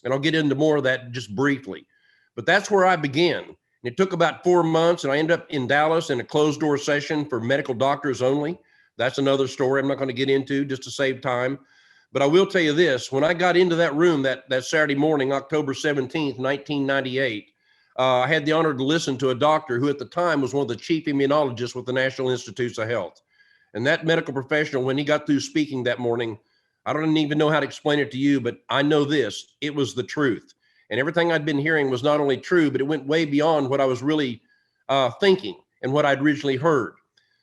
And I'll get into more of that just briefly. But that's where I began. And it took about 4 months, and I ended up in Dallas in a closed door session for medical doctors only. That's another story I'm not going to get into just to save time. But I will tell you this, when I got into that room that Saturday morning, October 17th, 1998, I had the honor to listen to a doctor who at the time was one of the chief immunologists with the National Institutes of Health. And that medical professional, when he got through speaking that morning, I don't even know how to explain it to you, but I know this, it was the truth. And everything I'd been hearing was not only true, but it went way beyond what I was really thinking and what I'd originally heard.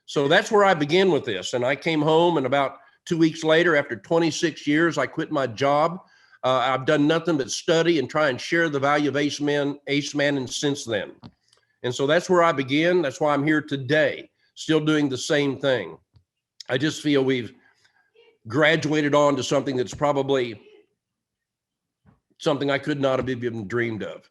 So that's where I began with this. And I came home, and about 2 weeks later, after 26 years, I quit my job. I've done nothing but study and try and share the value of Ace Manning since then. And so that's where I began. That's why I'm here today, still doing the same thing. I just feel we've graduated on to something that's probably something I could not have even dreamed of.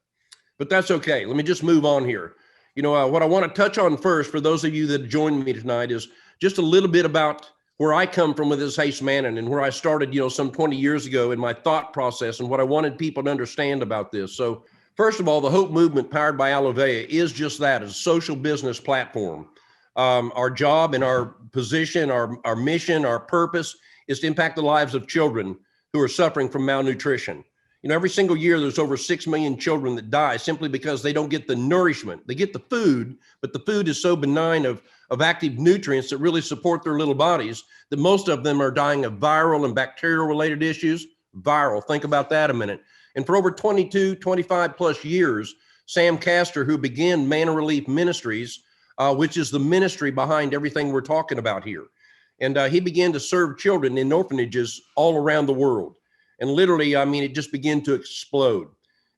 But that's okay. Let me just move on here. You know, what I want to touch on first, for those of you that joined me tonight, is just a little bit about where I come from with this Ace Manning and where I started, some 20 years ago in my thought process and what I wanted people to understand about this. So first of all, the Hope Movement, powered by Alivea, is just that, a social business platform. Our job and our position, our mission, our purpose is to impact the lives of children who are suffering from malnutrition. Every single year there's over 6 million children that die simply because they don't get the nourishment. They get the food, but the food is so benign of active nutrients that really support their little bodies that most of them are dying of viral and bacterial related issues. Viral, think about that a minute. And for over 25 plus years, Sam Castor, who began Manna Relief Ministries, which is the ministry behind everything we're talking about here. And he began to serve children in orphanages all around the world. And literally, it just began to explode.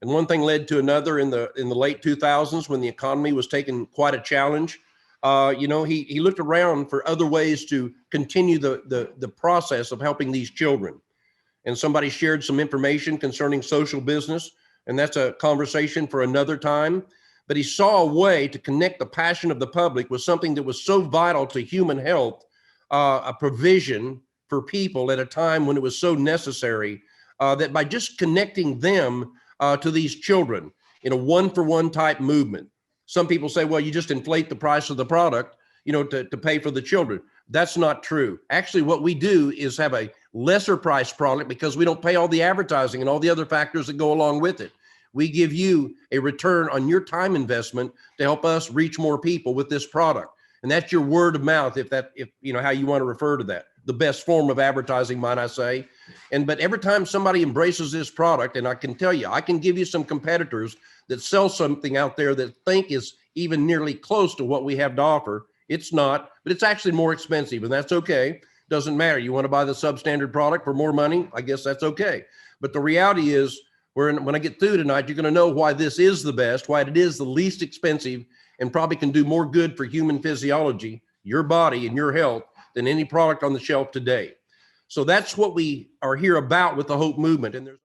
And one thing led to another in the late 2000s when the economy was taking quite a challenge. He looked around for other ways to continue the process of helping these children. And somebody shared some information concerning social business, and that's a conversation for another time. But he saw a way to connect the passion of the public with something that was so vital to human health, a provision for people at a time when it was so necessary, that by just connecting them to these children in a one-for-one type movement. Some people say, well, you just inflate the price of the product, to pay for the children. That's not true. Actually, what we do is have a lesser price product because we don't pay all the advertising and all the other factors that go along with it. We give you a return on your time investment to help us reach more people with this product. And that's your word of mouth, if how you want to refer to that. The best form of advertising, might I say. But every time somebody embraces this product, and I can tell you, I can give you some competitors that sell something out there that think is even nearly close to what we have to offer. It's not, but it's actually more expensive, and that's okay. Doesn't matter. You want to buy the substandard product for more money? I guess that's okay. But the reality is, when I get through tonight, you're going to know why this is the best, why it is the least expensive, and probably can do more good for human physiology, your body and your health, than any product on the shelf today. So that's what we are here about with the Hope Movement. And there's